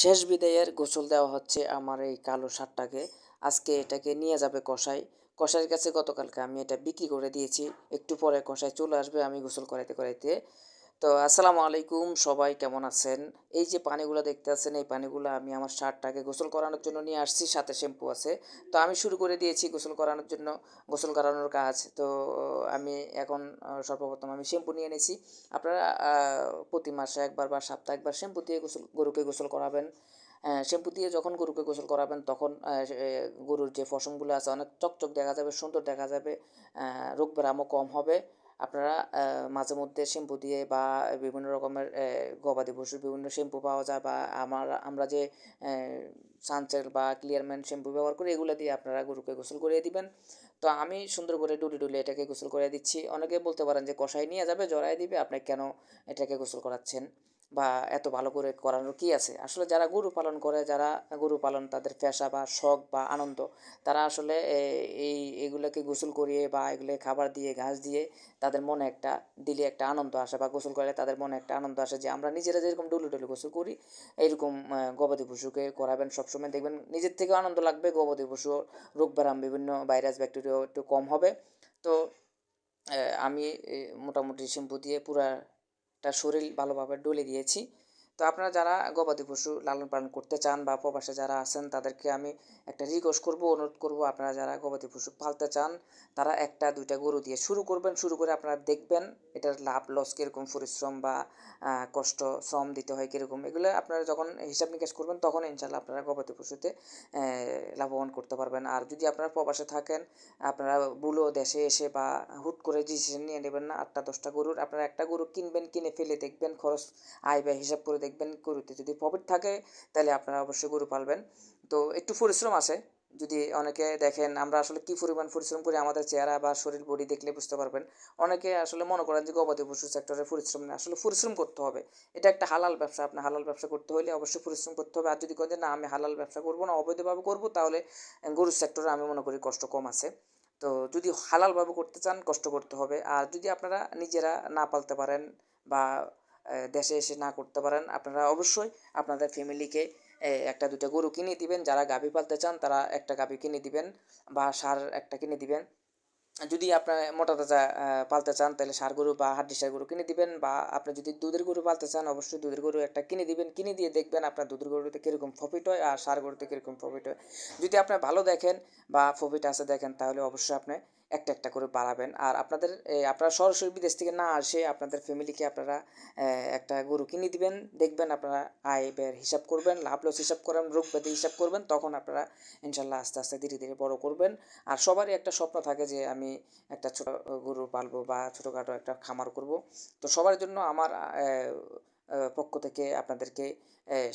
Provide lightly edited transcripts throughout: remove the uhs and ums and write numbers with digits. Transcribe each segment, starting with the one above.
শেষ বিদায়ের গোসল দেওয়া হচ্ছে আমার এই কালো ষাঁড়টাকে। আজকে এটাকে নিয়ে যাবে কসাই। কসাইয়ের কাছে গতকালকে আমি এটা বিক্রি করে দিয়েছি। একটু পরে কসাই চলে আসবে আমি গোসল করাইতে করাইতে। তো আসসালামু আলাইকুম, সবাই কেমন আছেন? এই যে পানিগুলো দেখতে পাচ্ছেন, এই পানিগুলো আমি আমার ষাঁড়টাকে গোসল করানোর জন্য নিয়ে আসছি, সাথে শ্যাম্পু আছে। তো আমি শুরু করে দিয়েছি গোসল করানোর জন্য, গোসল করানোর কাজ। তো আমি এখন সর্বপ্রথম আমি শ্যাম্পু নিয়ে নিয়েছি। আপনারা প্রতি মাসে একবার বা সপ্তাহে একবার শ্যাম্পু দিয়ে গরুকে গোসল করাবেন। শ্যাম্পু দিয়ে যখন গরুকে গোসল করাবেন তখন গরুর যে পশমগুলো আছে অনেক চকচক দেখা যাবে, সুন্দর দেখা যাবে, রোগ ব্যারামও কম হবে। আপনারা মাঝে মধ্যে শ্যাম্পু দিয়ে বা বিভিন্ন রকমের গবাদি পশুর বিভিন্ন শ্যাম্পু পাওয়া যায়, বা আমরা যে সানসিল্ক বা ক্লিয়ারম্যান শ্যাম্পু ব্যবহার করি, এগুলো দিয়ে আপনারা গরুকে গোসল করিয়ে দিবেন। তো আমি সুন্দর করে ডুলে এটাকে গোসল করে দিচ্ছি। অনেকে বলতে পারেন যে কষাই নিয়ে যাবে, জড়াই দিবে, আপনি কেন এটাকে গোসল করাচ্ছেন বা এত ভালো করে করানোর কী আছে? আসলে যারা গরু পালন করে, যারা গরু পালন তাদের পেশা বা শখ বা আনন্দ, তারা আসলে এগুলোকে গোসল করিয়ে বা এগুলো খাবার দিয়ে ঘাস দিয়ে তাদের মনে একটা দিলে একটা আনন্দ আসে, বা গোসল করলে তাদের মনে একটা আনন্দ আসে যে আমরা নিজেরা যেরকম ডুলে গোসল করি, এইরকম গবাদি পশুকে করাবেন। সবসময় দেখবেন নিজের থেকেও আনন্দ লাগবে, গবাদি পশু রোগ ব্যারাম বিভিন্ন ভাইরাস ব্যাকটেরিয়াও একটু কম হবে। তো আমি মোটামুটি শ্যাম্পু দিয়ে পুরাটা শরীর ভালোভাবে ডলে দিয়েছি। তো আপনারা যারা গবাদি পশু লালন পালন করতে চান বা প্রবাসে যারা আছেন, তাদেরকে আমি একটা রিকোয়েস্ট করব, অনুরোধ করব, আপনারা যারা গবাদি পশু পালতে চান তারা একটা দুইটা গরু দিয়ে শুরু করবেন। শুরু করে আপনারা দেখবেন এটার লাভ লস কীরকম, পরিশ্রম বা কষ্ট শ্রম দিতে হয় কীরকম, এগুলো আপনারা যখন হিসাব নিকাশ করবেন তখন ইনশাল্লাহ আপনারা গবাদি পশুতে লাভবান করতে পারবেন। আর যদি আপনারা প্রবাসে থাকেন, আপনারা বুলো দেশে এসে বা হুট করে ডিসিশন নিয়ে নেবেন না 8টা 10টা গরুর। আপনারা একটা গরু কিনবেন, কিনে ফেলে দেখবেন খরচ আয় ব্যয় হিসাব করে দেখবেন, গরুতে যদি প্রফিট থাকে তাহলে আপনারা অবশ্যই গরু পালবেন। তো একটু পরিশ্রম আছে। যদি অনেকে দেখেন আমরা আসলে কী পরিমাণ পরিশ্রম করি, আমাদের চেহারা বা শরীর বডি দেখলে বুঝতে পারবেন। অনেকে আসলে মনে করেন যে গবাদি পশু সেক্টরে পরিশ্রম নেই, আসলে পরিশ্রম করতে হবে। এটা একটা হালাল ব্যবসা, আপনার হালাল ব্যবসা করতে হলে অবশ্যই পরিশ্রম করতে হবে। আর যদি করেন যে না আমি হালাল ব্যবসা করবো না, অবৈধভাবে করবো, তাহলে গরুর সেক্টরে আমি মনে করি কষ্ট কম আছে। তো যদি হালালভাবে করতে চান কষ্ট করতে হবে। আর যদি আপনারা নিজেরা না পালতে পারেন বা দেশে এসে না করতে পারেন, আপনারা অবশ্যই আপনাদের ফ্যামিলিকে একটা দুইটা গরু কিনে দিবেন। যারা গাভী পালতে চান তারা একটা গাভী কিনে দিবেন বা ষাঁড় একটা কিনে দিবেন। যদি আপনার মোটা তাজা পালতে চান তাহলে ষাঁড় গরু বা হাড্ডিসার গরু কিনে দিবেন, বা আপনি যদি দুধের গরু পালতে চান অবশ্যই দুধের গরু একটা কিনে দিবেন। কিনে দিয়ে দেখবেন আপনার দুধের গরুতে কীরকম প্রফিট হয় আর ষাঁড় গরুতে কীরকম প্রফিট হয়। যদি আপনার ভালো দেখেন বা প্রফিট আছে দেখেন, তাহলে অবশ্যই আপনি একটা একটা করে বাড়াবেন। আর আপনারা সরাসরি বিদেশ থেকে না আসে আপনাদের ফ্যামিলিকে আপনারা একটা গরু কিনে দিবেন। দেখবেন আপনারা আয় ব্যয়ের হিসাব করবেন, লাভ লস হিসাব করবেন, রোগ ব্যাধি হিসাব করবেন, তখন আপনারা ইনশাল্লাহ আস্তে আস্তে ধীরে ধীরে বড় করবেন। আর সবারই একটা স্বপ্ন থাকে যে আমি একটা ছোট গরু পালবো বা ছোটোখাটো একটা খামার করব। তো সবার জন্য আমার পক্ষ থেকে আপনাদেরকে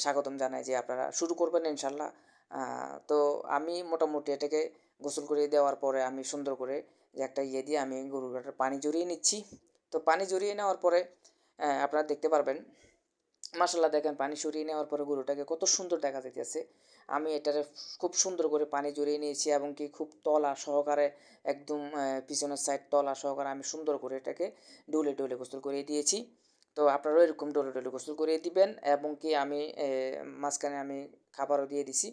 স্বাগতম জানাই যে আপনারা শুরু করবেন ইনশাল্লাহ। তো আমি মোটামুটি এটাকে গোসল করিয়ে দেওয়ার পরে আমি সুন্দর করে যে একটা দিয়ে আমি গরুটার পানি জড়িয়ে নিচ্ছি। তো পানি জড়িয়ে নেওয়ার পরে আপনারা দেখতে পারবেন, মাশাল্লাহ দেখেন পানি সরিয়ে নেওয়ার পরে গরুটাকে কত সুন্দর দেখা যাইতেছে। আমি এটারে খুব সুন্দর করে পানি জড়িয়ে নিয়েছি, এবং কি খুব তলা সহকারে একদম পিছনের সাইড তলা সহকারে আমি সুন্দর করে এটাকে ডলে গোসল করিয়ে দিয়েছি। তো আপনারাও এরকম ডলে গোসল করিয়ে দিবেন, এবং কি আমি মাঝখানে আমি খাবারও দিয়ে দিছি।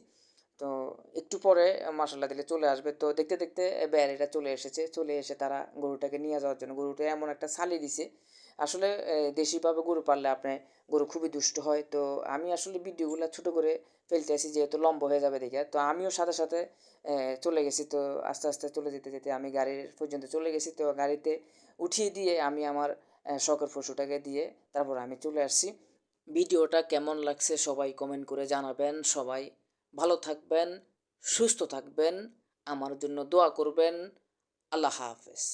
তো একটু পরে মাশাল্লাহ দিলে চলে আসবে। তো দেখতে দেখতে বেয়ারিটা চলে এসেছে, চলে এসে তারা গরুটাকে নিয়ে যাওয়ার জন্য গরুটা এমন একটা ছালি দিছে। আসলে দেশিভাবে গরু পাললে আপনি গরু খুবই দুষ্ট হয়। তো আমি আসলে ভিডিওগুলো ছোটো করে ফেলতে আসি যেহেতু লম্বা হয়ে যাবে দেখে। তো আমিও সাথে সাথে চলে গেছি। তো আস্তে আস্তে চলে যেতে যেতে আমি গাড়ির পর্যন্ত চলে গেছি। তো গাড়িতে উঠিয়ে দিয়ে আমি আমার শখের পশুটাকে দিয়ে তারপর আমি চলে আসছি। ভিডিওটা কেমন লাগছে সবাই কমেন্ট করে জানাবেন। সবাই ভালো থাকবেন, সুস্থ থাকবেন, আমার জন্য দোয়া করবেন। আল্লাহ হাফেজ।